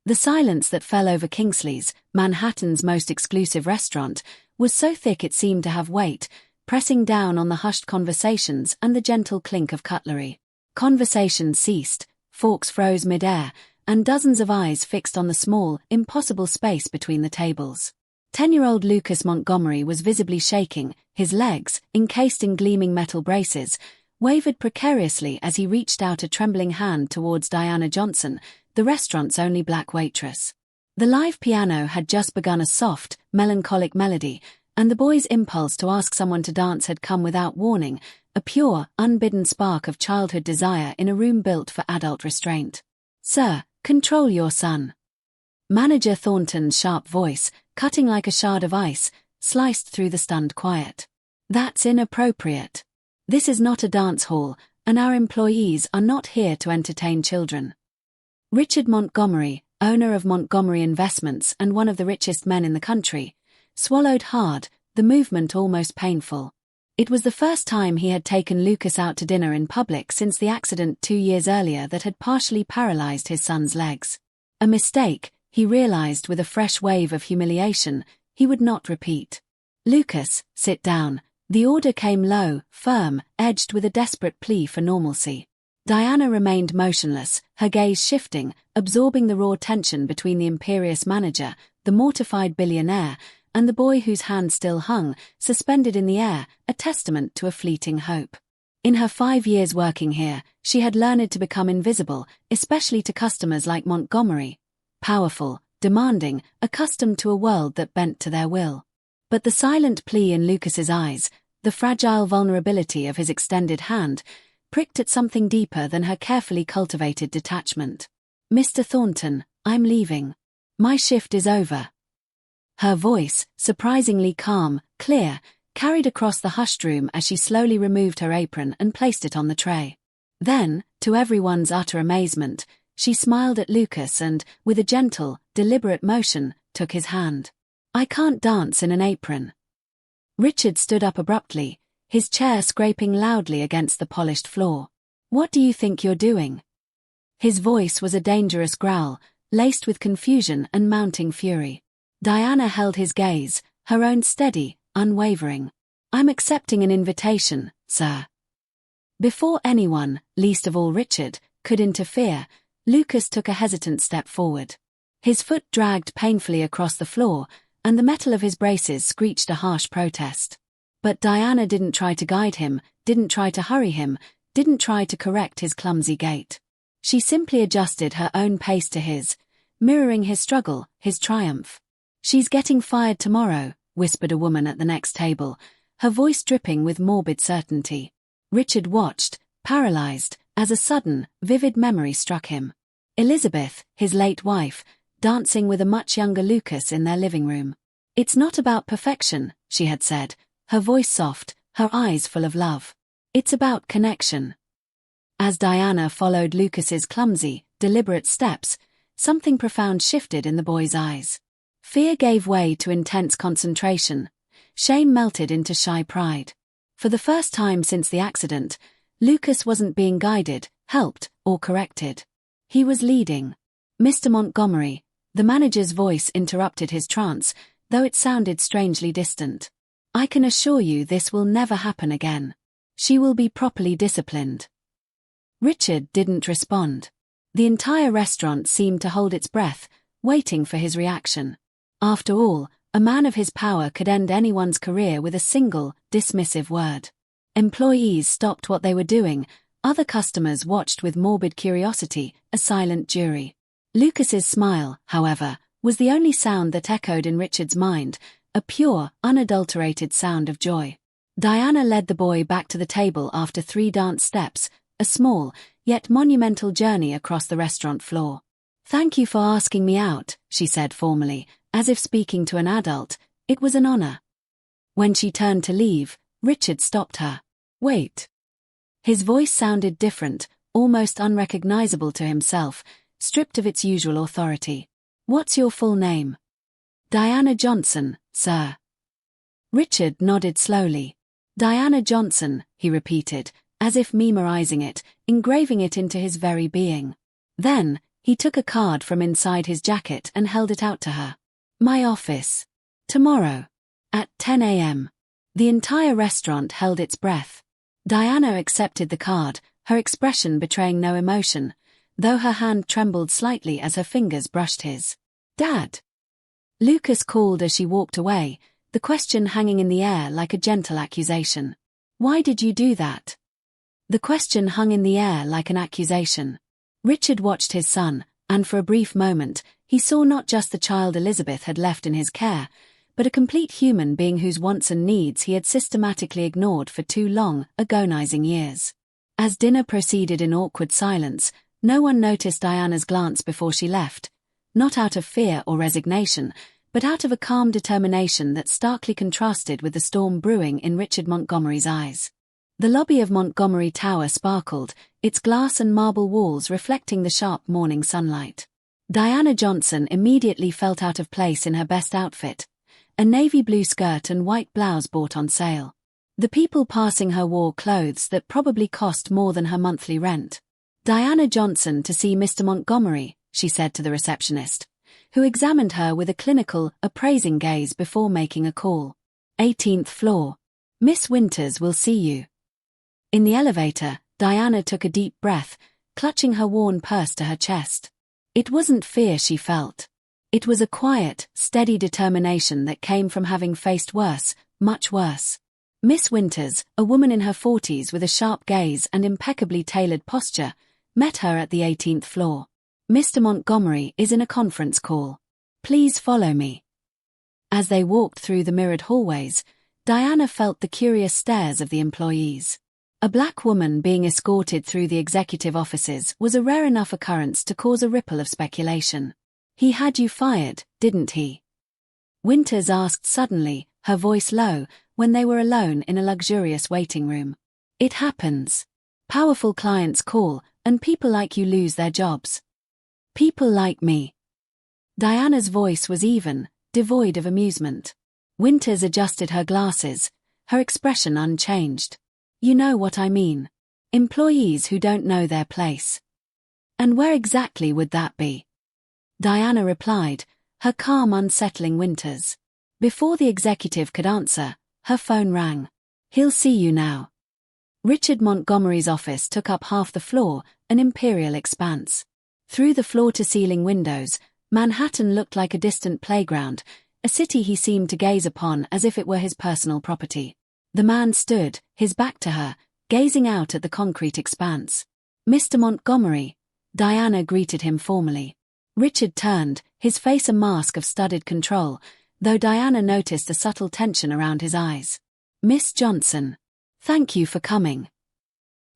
The silence that fell over Kingsley's, Manhattan's most exclusive restaurant, was so thick it seemed to have weight, pressing down on the hushed conversations and the gentle clink of cutlery. Conversation ceased, forks froze mid-air, and dozens of eyes fixed on the small, impossible space between the tables. 10-year-old Lucas Montgomery was visibly shaking, his legs, encased in gleaming metal braces, wavered precariously as he reached out a trembling hand towards Diana Johnson, the restaurant's only black waitress. The live piano had just begun a soft, melancholic melody, and the boy's impulse to ask someone to dance had come without warning, a pure, unbidden spark of childhood desire in a room built for adult restraint. "Sir, control your son." Manager Thornton's sharp voice, cutting like a shard of ice, sliced through the stunned quiet. "That's inappropriate. This is not a dance hall, and our employees are not here to entertain children." Richard Montgomery, owner of Montgomery Investments and one of the richest men in the country, swallowed hard, the movement almost painful. It was the first time he had taken Lucas out to dinner in public since the accident 2 years earlier that had partially paralyzed his son's legs. A mistake, he realized with a fresh wave of humiliation, he would not repeat. "Lucas, sit down." The order came low, firm, edged with a desperate plea for normalcy. Diana remained motionless, her gaze shifting, absorbing the raw tension between the imperious manager, the mortified billionaire, and the boy whose hand still hung, suspended in the air, a testament to a fleeting hope. In her 5 years working here, she had learned to become invisible, especially to customers like Montgomery. Powerful, demanding, accustomed to a world that bent to their will. But the silent plea in Lucas's eyes, the fragile vulnerability of his extended hand, pricked at something deeper than her carefully cultivated detachment. "Mr. Thornton, I'm leaving. My shift is over." Her voice, surprisingly calm, clear, carried across the hushed room as she slowly removed her apron and placed it on the tray. Then, to everyone's utter amazement, she smiled at Lucas and, with a gentle, deliberate motion, took his hand. "I can't dance in an apron." Richard stood up abruptly, his chair scraping loudly against the polished floor. "What do you think you're doing?" His voice was a dangerous growl, laced with confusion and mounting fury. Diana held his gaze, her own steady, unwavering. "I'm accepting an invitation, sir." Before anyone, least of all Richard, could interfere, Lucas took a hesitant step forward. His foot dragged painfully across the floor, and the metal of his braces screeched a harsh protest. But Diana didn't try to guide him, didn't try to hurry him, didn't try to correct his clumsy gait. She simply adjusted her own pace to his, mirroring his struggle, his triumph. "She's getting fired tomorrow," whispered a woman at the next table, her voice dripping with morbid certainty. Richard watched, paralyzed, as a sudden, vivid memory struck him. Elizabeth, his late wife, dancing with a much younger Lucas in their living room. "It's not about perfection," she had said, her voice soft, her eyes full of love. "It's about connection." As Diana followed Lucas's clumsy, deliberate steps, something profound shifted in the boy's eyes. Fear gave way to intense concentration. Shame melted into shy pride. For the first time since the accident, Lucas wasn't being guided, helped, or corrected. He was leading. "Mr. Montgomery," the manager's voice interrupted his trance, though it sounded strangely distant. "I can assure you this will never happen again. She will be properly disciplined." Richard didn't respond. The entire restaurant seemed to hold its breath, waiting for his reaction. After all, a man of his power could end anyone's career with a single, dismissive word. Employees stopped what they were doing, other customers watched with morbid curiosity, a silent jury. Lucas's smile, however, was the only sound that echoed in Richard's mind, a pure, unadulterated sound of joy. Diana led the boy back to the table after 3 dance steps, a small, yet monumental journey across the restaurant floor. "Thank you for asking me out," she said formally, as if speaking to an adult. "It was an honor." When she turned to leave, Richard stopped her. "Wait." His voice sounded different, almost unrecognizable to himself, stripped of its usual authority. "What's your full name?" "Diana Johnson, sir." Richard nodded slowly. "Diana Johnson," he repeated, as if memorizing it, engraving it into his very being. Then, He took a card from inside his jacket and held it out to her. My office. Tomorrow. At 10 a.m. The entire restaurant held its breath. Diana accepted the card, her expression betraying no emotion, though her hand trembled slightly as her fingers brushed his. Dad? Lucas called as she walked away, the question hanging in the air like a gentle accusation. Why did you do that? The question hung in the air like an accusation. Richard watched his son, and for a brief moment, he saw not just the child Elizabeth had left in his care, but a complete human being whose wants and needs he had systematically ignored for 2 long, agonizing years. As dinner proceeded in awkward silence, no one noticed Diana's glance before she left, not out of fear or resignation, but out of a calm determination that starkly contrasted with the storm brewing in Richard Montgomery's eyes. The lobby of Montgomery Tower sparkled, its glass and marble walls reflecting the sharp morning sunlight. Diana Johnson immediately felt out of place in her best outfit, a navy blue skirt and white blouse bought on sale. The people passing her wore clothes that probably cost more than her monthly rent. Diana Johnson to see Mr. Montgomery, she said to the receptionist, who examined her with a clinical, appraising gaze before making a call. 18th floor. Miss Winters will see you. In the elevator, Diana took a deep breath, clutching her worn purse to her chest. It wasn't fear she felt. It was a quiet, steady determination that came from having faced worse, much worse. Miss Winters, a woman in her 40s with a sharp gaze and impeccably tailored posture, met her at the 18th floor. Mr. Montgomery is in a conference call. Please follow me. As they walked through the mirrored hallways, Diana felt the curious stares of the employees. A black woman being escorted through the executive offices was a rare enough occurrence to cause a ripple of speculation. He had you fired, didn't he? Winters asked suddenly, her voice low, when they were alone in a luxurious waiting room. It happens. Powerful clients call, and people like you lose their jobs. People like me. Diana's voice was even, devoid of amusement. Winters adjusted her glasses, her expression unchanged. You know what I mean. Employees who don't know their place. And where exactly would that be? Diana replied, her calm unsettling Winters. Before the executive could answer, her phone rang. He'll see you now. Richard Montgomery's office took up half the floor, an imperial expanse. Through the floor-to-ceiling windows, Manhattan looked like a distant playground, a city he seemed to gaze upon as if it were his personal property. The man stood, his back to her, gazing out at the concrete expanse. Mr. Montgomery. Diana greeted him formally. Richard turned, his face a mask of studied control, though Diana noticed a subtle tension around his eyes. Miss Johnson. Thank you for coming.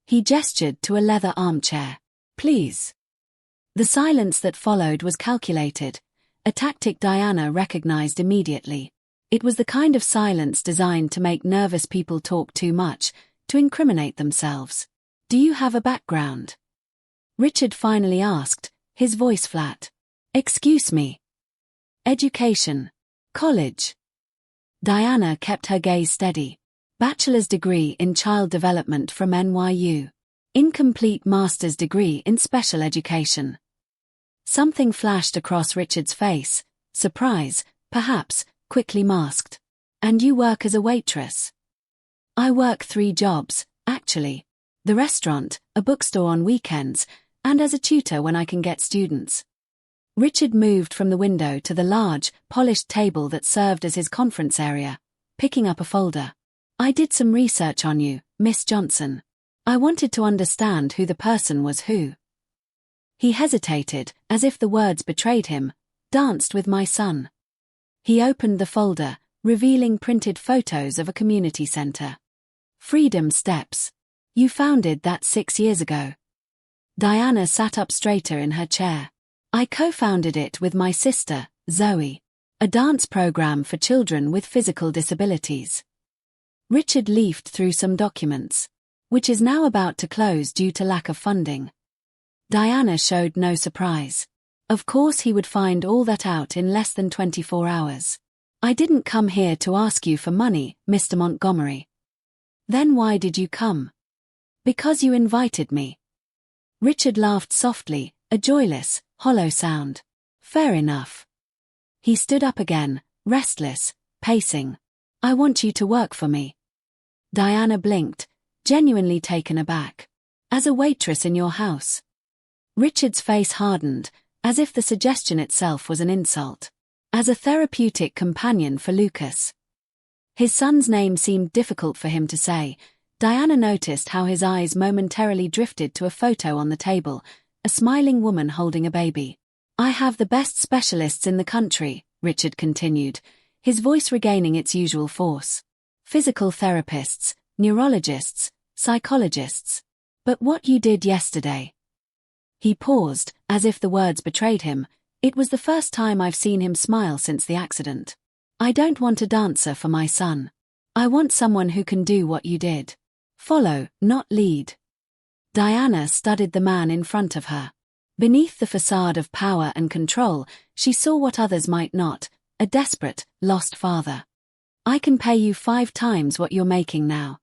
He gestured to a leather armchair. Please. The silence that followed was calculated, a tactic Diana recognized immediately. It was the kind of silence designed to make nervous people talk too much, to incriminate themselves. Do you have a background? Richard finally asked, his voice flat. Excuse me. Education. College. Diana kept her gaze steady. Bachelor's degree in child development from NYU. Incomplete master's degree in special education. Something flashed across Richard's face, surprise, perhaps, quickly masked. And you work as a waitress? I work 3 jobs, actually. The restaurant, a bookstore on weekends, and as a tutor when I can get students. Richard moved from the window to the large, polished table that served as his conference area, picking up a folder. I did some research on you, Miss Johnson. I wanted to understand who the person was who. He hesitated, as if the words betrayed him, danced with my son. He opened the folder, revealing printed photos of a community center. Freedom Steps. You founded that 6 years ago. Diana sat up straighter in her chair. I co-founded it with my sister, Zoe. A dance program for children with physical disabilities. Richard leafed through some documents, which is now about to close due to lack of funding. Diana showed no surprise. Of course he would find all that out in less than 24 hours. I didn't come here to ask you for money, Mr. Montgomery. Then why did you come? Because you invited me. Richard laughed softly, a joyless, hollow sound. Fair enough. He stood up again, restless, pacing. I want you to work for me. Diana blinked, genuinely taken aback. As a waitress in your house. Richard's face hardened, as if the suggestion itself was an insult. As a therapeutic companion for Lucas. His son's name seemed difficult for him to say. Diana noticed how his eyes momentarily drifted to a photo on the table, a smiling woman holding a baby. I have the best specialists in the country, Richard continued, his voice regaining its usual force. Physical therapists, neurologists, psychologists. But what you did yesterday. He paused, as if the words betrayed him. It was the first time I've seen him smile since the accident. I don't want a dancer for my son. I want someone who can do what you did. Follow, not lead. Diana studied the man in front of her. Beneath the facade of power and control, she saw what others might not, a desperate, lost father. I can pay you 5 times what you're making now.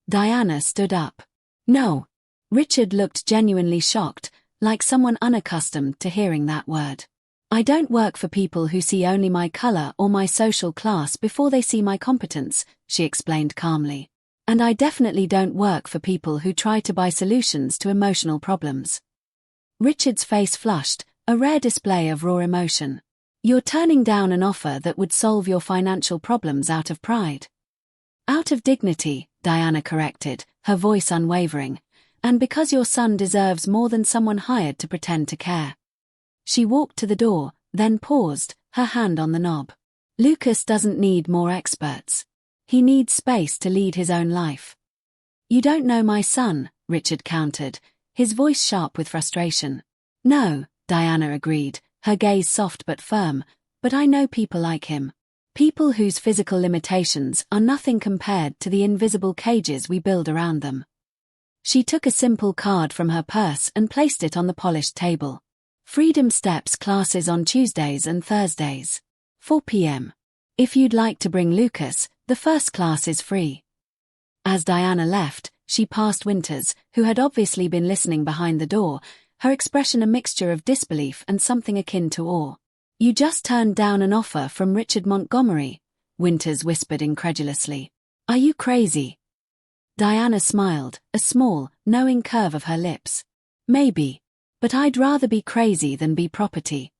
Diana stood up. No. Richard looked genuinely shocked, like someone unaccustomed to hearing that word. I don't work for people who see only my color or my social class before they see my competence, she explained calmly. And I definitely don't work for people who try to buy solutions to emotional problems. Richard's face flushed, a rare display of raw emotion. You're turning down an offer that would solve your financial problems out of pride. Out of dignity, Diana corrected, her voice unwavering. And because your son deserves more than someone hired to pretend to care. She walked to the door, then paused, her hand on the knob. Lucas doesn't need more experts. He needs space to lead his own life. You don't know my son, Richard countered, his voice sharp with frustration. No, Diana agreed, her gaze soft but firm, but I know people like him. People whose physical limitations are nothing compared to the invisible cages we build around them. She took a simple card from her purse and placed it on the polished table. Freedom Steps classes on Tuesdays and Thursdays. 4 p.m. If you'd like to bring Lucas, the first class is free. As Diana left, she passed Winters, who had obviously been listening behind the door, her expression a mixture of disbelief and something akin to awe. You just turned down an offer from Richard Montgomery, Winters whispered incredulously. Are you crazy? Diana smiled, a small, knowing curve of her lips. Maybe. But I'd rather be crazy than be property.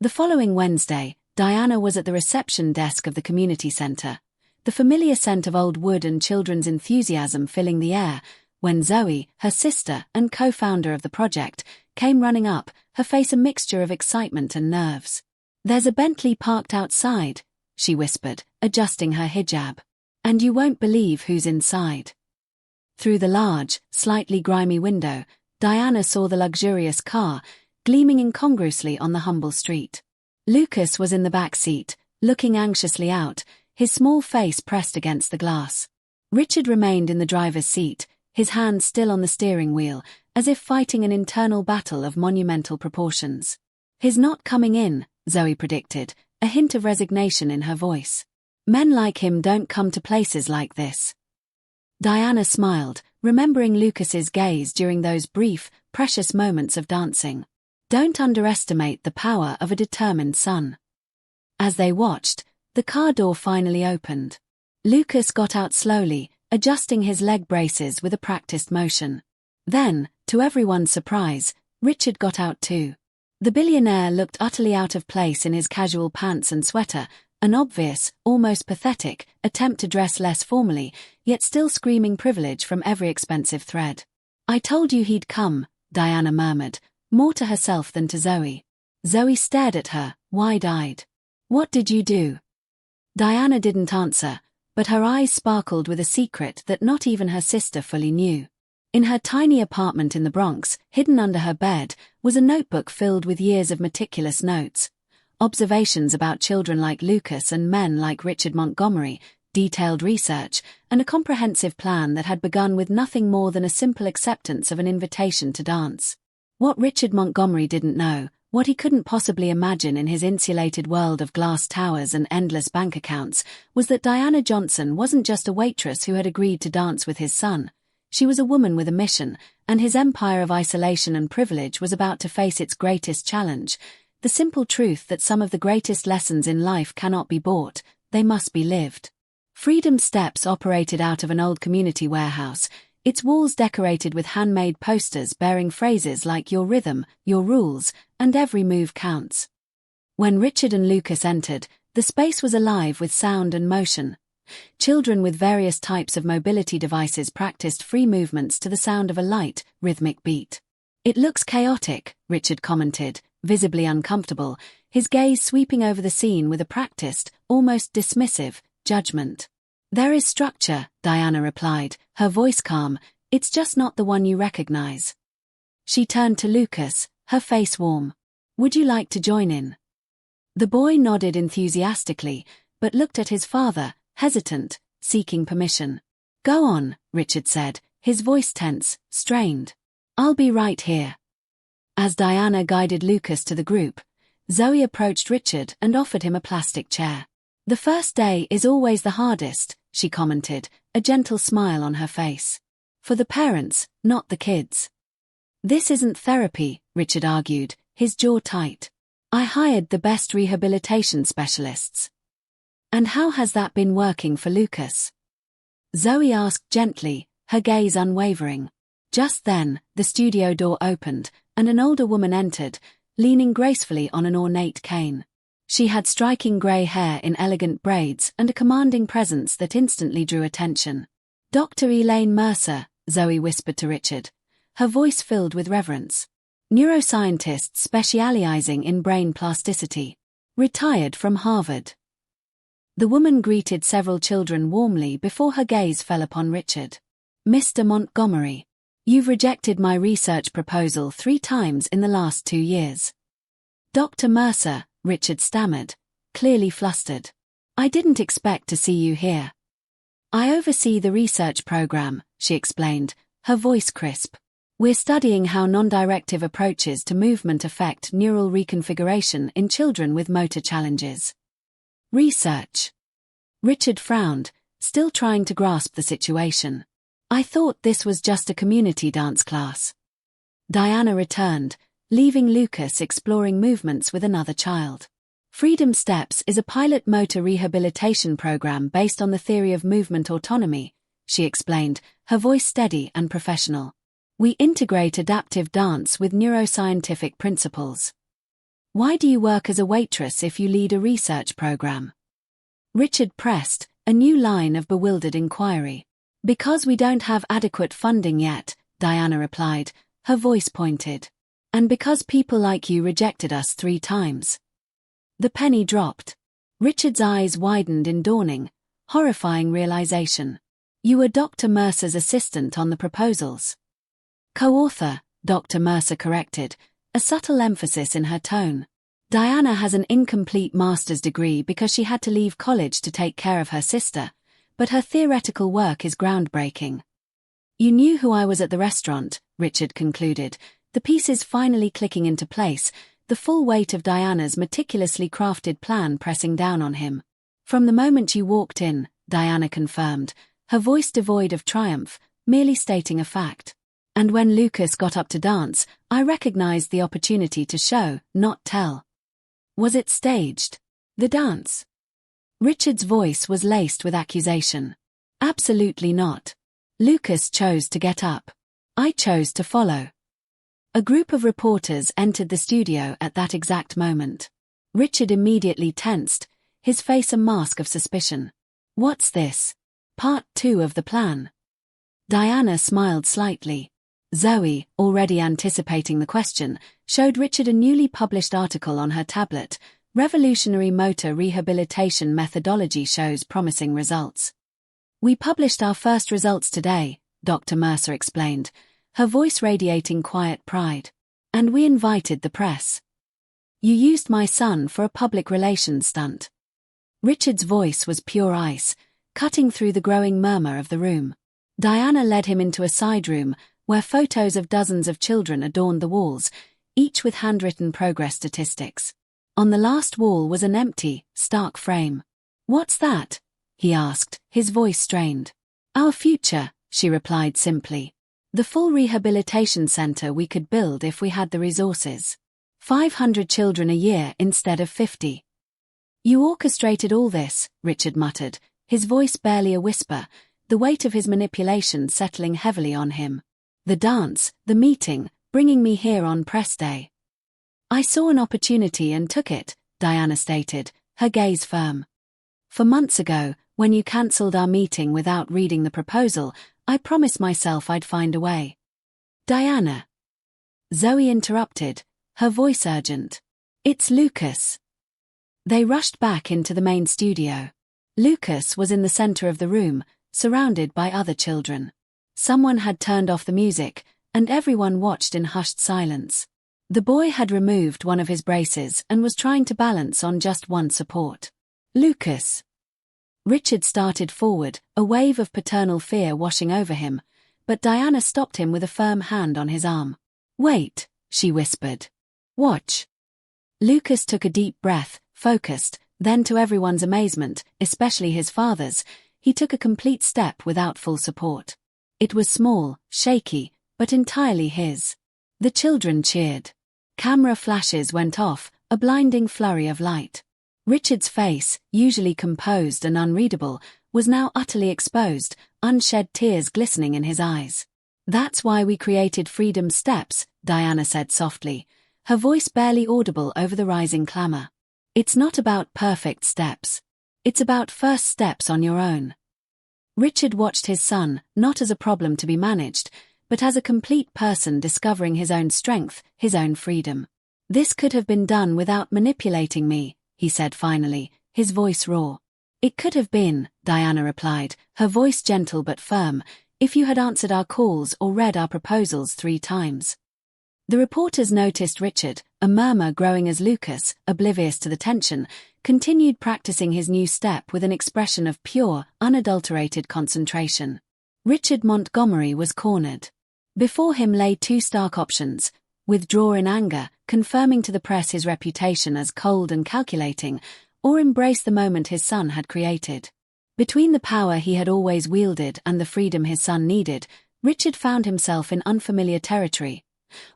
The following Wednesday, Diana was at the reception desk of the community center, the familiar scent of old wood and children's enthusiasm filling the air, when Zoe, her sister and co-founder of the project, came running up, her face a mixture of excitement and nerves. There's a Bentley parked outside, she whispered, adjusting her hijab. And you won't believe who's inside. Through the large, slightly grimy window, Diana saw the luxurious car, gleaming incongruously on the humble street. Lucas was in the back seat, looking anxiously out, his small face pressed against the glass. Richard remained in the driver's seat, his hand still on the steering wheel, as if fighting an internal battle of monumental proportions. He's not coming in, Zoe predicted, a hint of resignation in her voice. Men like him don't come to places like this. Diana smiled, remembering Lucas's gaze during those brief, precious moments of dancing. Don't underestimate the power of a determined son. As they watched, the car door finally opened. Lucas got out slowly, adjusting his leg braces with a practiced motion. Then, to everyone's surprise, Richard got out too. The billionaire looked utterly out of place in his casual pants and sweater, an obvious, almost pathetic, attempt to dress less formally, yet still screaming privilege from every expensive thread. I told you he'd come, Diana murmured, more to herself than to Zoe. Zoe stared at her, wide-eyed. What did you do? Diana didn't answer, but her eyes sparkled with a secret that not even her sister fully knew. In her tiny apartment in the Bronx, hidden under her bed, was a notebook filled with years of meticulous notes. Observations about children like Lucas and men like Richard Montgomery, detailed research, and a comprehensive plan that had begun with nothing more than a simple acceptance of an invitation to dance. What Richard Montgomery didn't know, what he couldn't possibly imagine in his insulated world of glass towers and endless bank accounts, was that Diana Johnson wasn't just a waitress who had agreed to dance with his son. She was a woman with a mission, and his empire of isolation and privilege was about to face its greatest challenge: the simple truth that some of the greatest lessons in life cannot be bought, they must be lived. Freedom Steps operated out of an old community warehouse, its walls decorated with handmade posters bearing phrases like "your rhythm, your rules, and every move counts." When Richard and Lucas entered, the space was alive with sound and motion. Children with various types of mobility devices practiced free movements to the sound of a light, rhythmic beat. "It looks chaotic," Richard commented, visibly uncomfortable, his gaze sweeping over the scene with a practiced, almost dismissive, judgment. "There is structure," Diana replied, her voice calm. "It's just not the one you recognize." She turned to Lucas, her face warm. "Would you like to join in?" The boy nodded enthusiastically, but looked at his father, hesitant, seeking permission. "Go on," Richard said, his voice tense, strained. "I'll be right here." As Diana guided Lucas to the group, Zoe approached Richard and offered him a plastic chair. "The first day is always the hardest," she commented, a gentle smile on her face. "For the parents, not the kids." "This isn't therapy," Richard argued, his jaw tight. "I hired the best rehabilitation specialists." "And how has that been working for Lucas?" Zoe asked gently, her gaze unwavering. Just then, the studio door opened, and an older woman entered, leaning gracefully on an ornate cane. She had striking grey hair in elegant braids and a commanding presence that instantly drew attention. "Dr. Elaine Mercer," Zoe whispered to Richard, her voice filled with reverence. "Neuroscientist specializing in brain plasticity. Retired from Harvard." The woman greeted several children warmly before her gaze fell upon Richard. "Mr. Montgomery, you've rejected my research proposal 3 times in the last 2 years." "Dr. Mercer," Richard stammered, clearly flustered. "I didn't expect to see you here." "I oversee the research program," she explained, her voice crisp. "We're studying how non-directive approaches to movement affect neural reconfiguration in children with motor challenges." "Research?" Richard frowned, still trying to grasp the situation. "I thought this was just a community dance class." Diana returned, leaving Lucas exploring movements with another child. "Freedom Steps is a pilot motor rehabilitation program based on the theory of movement autonomy," she explained, her voice steady and professional. "We integrate adaptive dance with neuroscientific principles." "Why do you work as a waitress if you lead a research program?" Richard pressed, a new line of bewildered inquiry. "Because we don't have adequate funding yet," Diana replied, her voice pointed. "And because people like you rejected us 3 times." The penny dropped. Richard's eyes widened in dawning, horrifying realization. "You were Dr. Mercer's assistant on the proposals." "Co-author," Dr. Mercer corrected, a subtle emphasis in her tone. "Diana has an incomplete master's degree because she had to leave college to take care of her sister, but her theoretical work is groundbreaking." "You knew who I was at the restaurant," Richard concluded, the pieces finally clicking into place, the full weight of Diana's meticulously crafted plan pressing down on him. "From the moment you walked in," Diana confirmed, her voice devoid of triumph, merely stating a fact. "And when Lucas got up to dance, I recognized the opportunity to show, not tell." "Was it staged? The dance?" Richard's voice was laced with accusation. "Absolutely not. Lucas chose to get up. I chose to follow." A group of reporters entered the studio at that exact moment. Richard immediately tensed, his face a mask of suspicion. "What's this? Part 2 of the plan?" Diana smiled slightly. Zoe, already anticipating the question, showed Richard a newly published article on her tablet. "Revolutionary motor rehabilitation methodology shows promising results." "We published our first results today," Dr. Mercer explained, her voice radiating quiet pride. "And we invited the press." "You used my son for a public relations stunt." Richard's voice was pure ice, cutting through the growing murmur of the room. Diana led him into a side room, where photos of dozens of children adorned the walls, each with handwritten progress statistics. On the last wall was an empty, stark frame. "What's that?" he asked, his voice strained. "Our future," she replied simply. The full rehabilitation center we could build if we had the resources. 500 children a year instead of 50. You orchestrated all this, Richard muttered, his voice barely a whisper, the weight of his manipulation settling heavily on him. The dance, the meeting, bringing me here on press day. I saw an opportunity and took it, Diana stated, her gaze firm. For months ago, when you cancelled our meeting without reading the proposal, I promised myself I'd find a way. Diana. Zoe interrupted, her voice urgent. It's Lucas. They rushed back into the main studio. Lucas was in the center of the room, surrounded by other children. Someone had turned off the music, and everyone watched in hushed silence. The boy had removed one of his braces and was trying to balance on just one support. Lucas. Richard started forward, a wave of paternal fear washing over him, but Diana stopped him with a firm hand on his arm. Wait, she whispered. Watch. Lucas took a deep breath, focused, then to everyone's amazement, especially his father's, he took a complete step without full support. It was small, shaky, but entirely his. The children cheered. Camera flashes went off, a blinding flurry of light. Richard's face, usually composed and unreadable, was now utterly exposed, unshed tears glistening in his eyes. That's why we created Freedom Steps, Diana said softly, her voice barely audible over the rising clamor. It's not about perfect steps. It's about first steps on your own. Richard watched his son, not as a problem to be managed, but as a complete person discovering his own strength, his own freedom. This could have been done without manipulating me, he said finally, his voice raw. It could have been, Diana replied, her voice gentle but firm, if you had answered our calls or read our proposals 3 times. The reporters noticed Richard, a murmur growing as Lucas, oblivious to the tension, continued practicing his new step with an expression of pure, unadulterated concentration. Richard Montgomery was cornered. Before him lay 2 stark options: withdraw in anger, confirming to the press his reputation as cold and calculating, or embrace the moment his son had created. Between the power he had always wielded and the freedom his son needed, Richard found himself in unfamiliar territory,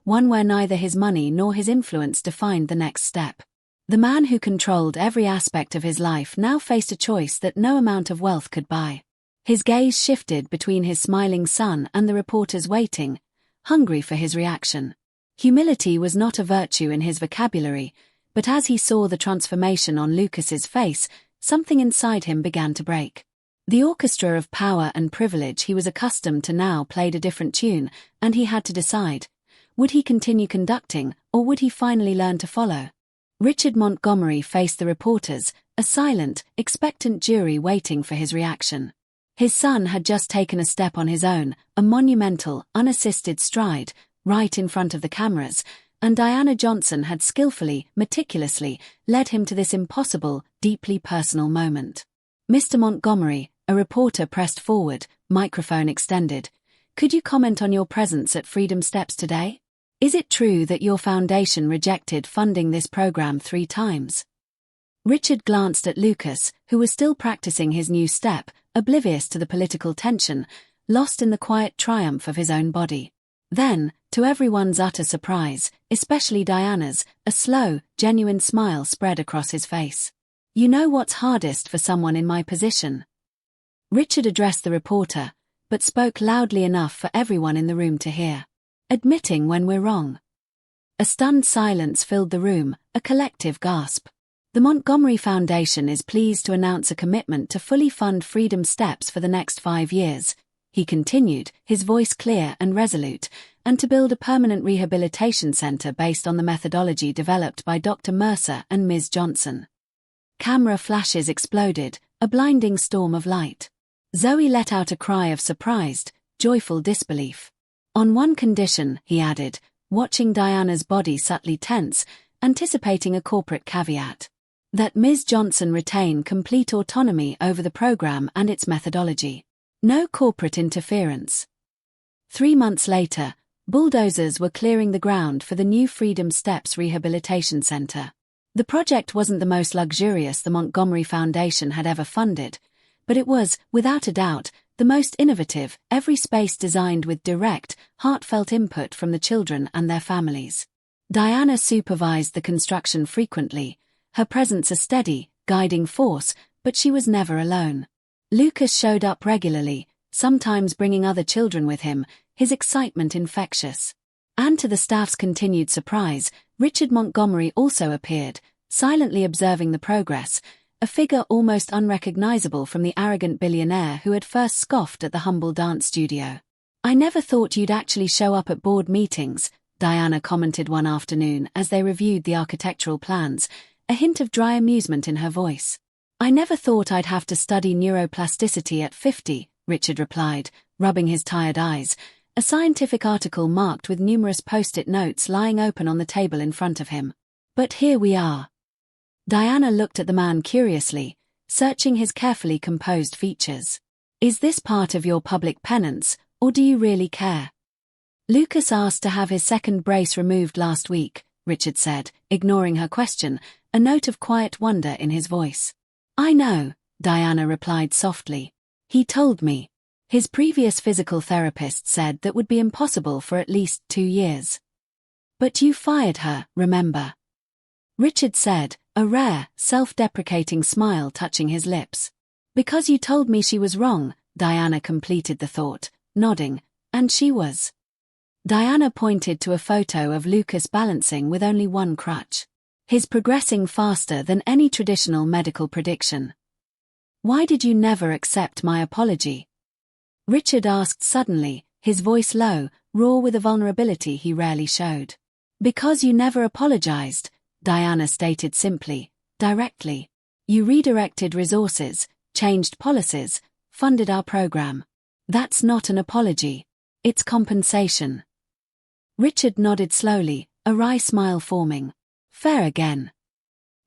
one where neither his money nor his influence defined the next step. The man who controlled every aspect of his life now faced a choice that no amount of wealth could buy. His gaze shifted between his smiling son and the reporters waiting, hungry for his reaction. Humility was not a virtue in his vocabulary, but as he saw the transformation on Lucas's face, something inside him began to break. The orchestra of power and privilege he was accustomed to now played a different tune, and he had to decide. Would he continue conducting, or would he finally learn to follow? Richard Montgomery faced the reporters, a silent, expectant jury waiting for his reaction. His son had just taken a step on his own, a monumental, unassisted stride, right in front of the cameras, and Diana Johnson had skillfully, meticulously, led him to this impossible, deeply personal moment. Mr. Montgomery, a reporter pressed forward, microphone extended. Could you comment on your presence at Freedom Steps today? Is it true that your foundation rejected funding this program 3 times? Richard glanced at Lucas, who was still practicing his new step, oblivious to the political tension, lost in the quiet triumph of his own body. Then, to everyone's utter surprise, especially Diana's, a slow, genuine smile spread across his face. You know what's hardest for someone in my position? Richard addressed the reporter, but spoke loudly enough for everyone in the room to hear. Admitting when we're wrong. A stunned silence filled the room, a collective gasp. The Montgomery Foundation is pleased to announce a commitment to fully fund Freedom Steps for the next 5 years, he continued, his voice clear and resolute, and to build a permanent rehabilitation center based on the methodology developed by Dr. Mercer and Ms. Johnson. Camera flashes exploded, a blinding storm of light. Zoe let out a cry of surprised, joyful disbelief. On one condition, he added, watching Diana's body subtly tense, anticipating a corporate caveat. That Ms. Johnson retain complete autonomy over the program and its methodology. No corporate interference. 3 months later, bulldozers were clearing the ground for the new Freedom Steps Rehabilitation Center. The project wasn't the most luxurious the Montgomery Foundation had ever funded, but it was, without a doubt, the most innovative, every space designed with direct, heartfelt input from the children and their families. Diana supervised the construction frequently, her presence a steady, guiding force, but she was never alone. Lucas showed up regularly, sometimes bringing other children with him, his excitement infectious. And to the staff's continued surprise, Richard Montgomery also appeared, silently observing the progress, a figure almost unrecognizable from the arrogant billionaire who had first scoffed at the humble dance studio. "I never thought you'd actually show up at board meetings," Diana commented one afternoon as they reviewed the architectural plans, a hint of dry amusement in her voice. "I never thought I'd have to study neuroplasticity at 50, Richard replied, rubbing his tired eyes, a scientific article marked with numerous post-it notes lying open on the table in front of him. "But here we are." Diana looked at the man curiously, searching his carefully composed features. "Is this part of your public penance, or do you really care?" "Lucas asked to have his second brace removed last week," Richard said, ignoring her question, a note of quiet wonder in his voice. "I know," Diana replied softly. "He told me. His previous physical therapist said that would be impossible for at least 2 years. But you fired her, remember?" Richard said, a rare, self-deprecating smile touching his lips. "Because you told me she was wrong," Diana completed the thought, nodding, "and she was." Diana pointed to a photo of Lucas balancing with only one crutch. "He's progressing faster than any traditional medical prediction." "Why did you never accept my apology?" Richard asked suddenly, his voice low, raw with a vulnerability he rarely showed. "Because you never apologized," Diana stated simply, directly. "You redirected resources, changed policies, funded our program. That's not an apology. It's compensation." Richard nodded slowly, a wry smile forming. "Fair again."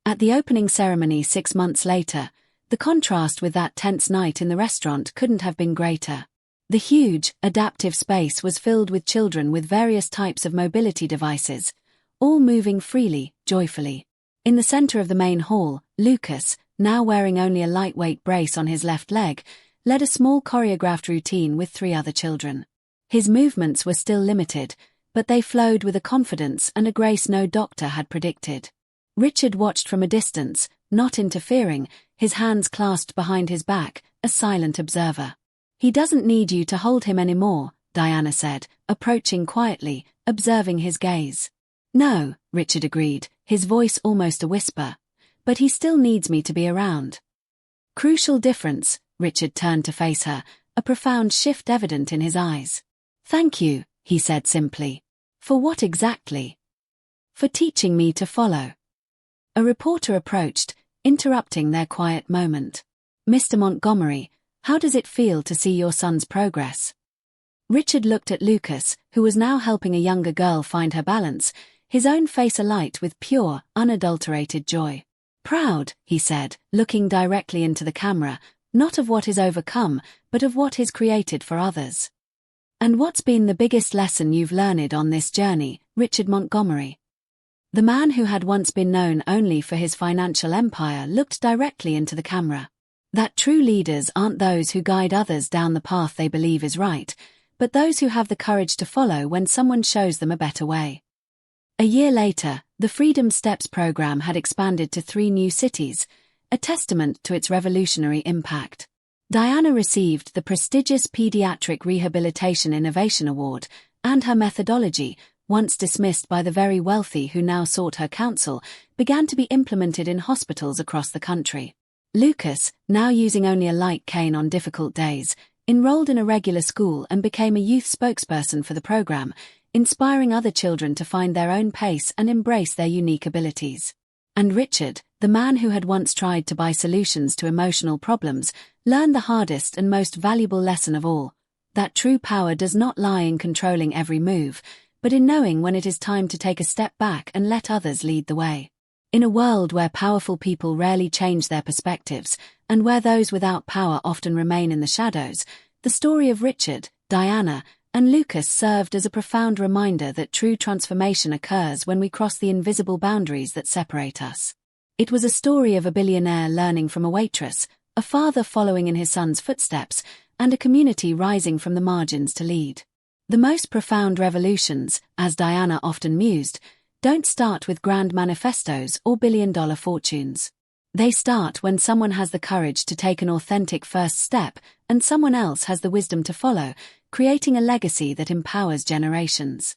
At the opening ceremony 6 months later, the contrast with that tense night in the restaurant couldn't have been greater. The huge, adaptive space was filled with children with various types of mobility devices, all moving freely, joyfully. In the center of the main hall, Lucas, now wearing only a lightweight brace on his left leg, led a small choreographed routine with 3 other children. His movements were still limited, but they flowed with a confidence and a grace no doctor had predicted. Richard watched from a distance, not interfering, his hands clasped behind his back, a silent observer. "He doesn't need you to hold him anymore," Diana said, approaching quietly, observing his gaze. "No," Richard agreed, his voice almost a whisper. "But he still needs me to be around." "Crucial difference," Richard turned to face her, a profound shift evident in his eyes. "Thank you," he said simply. "For what exactly?" "For teaching me to follow." A reporter approached, interrupting their quiet moment. "Mr. Montgomery, how does it feel to see your son's progress?" Richard looked at Lucas, who was now helping a younger girl find her balance, his own face alight with pure, unadulterated joy. "Proud," he said, looking directly into the camera, "not of what is overcome, but of what is created for others." "And what's been the biggest lesson you've learned on this journey, Richard Montgomery?" The man who had once been known only for his financial empire looked directly into the camera. That true leaders aren't those who guide others down the path they believe is right, but those who have the courage to follow when someone shows them a better way. A year later, the Freedom Steps program had expanded to 3 new cities, a testament to its revolutionary impact. Diana received the prestigious Pediatric Rehabilitation Innovation Award, and her methodology, once dismissed by the very wealthy who now sought her counsel, began to be implemented in hospitals across the country. Lucas, now using only a light cane on difficult days, enrolled in a regular school and became a youth spokesperson for the program, inspiring other children to find their own pace and embrace their unique abilities. And Richard, the man who had once tried to buy solutions to emotional problems, learned the hardest and most valuable lesson of all, that true power does not lie in controlling every move, but in knowing when it is time to take a step back and let others lead the way. In a world where powerful people rarely change their perspectives, and where those without power often remain in the shadows, the story of Richard, Diana, and Lucas served as a profound reminder that true transformation occurs when we cross the invisible boundaries that separate us. It was a story of a billionaire learning from a waitress, a father following in his son's footsteps, and a community rising from the margins to lead. The most profound revolutions, as Diana often mused, don't start with grand manifestos or billion-dollar fortunes. They start when someone has the courage to take an authentic first step and someone else has the wisdom to follow, creating a legacy that empowers generations.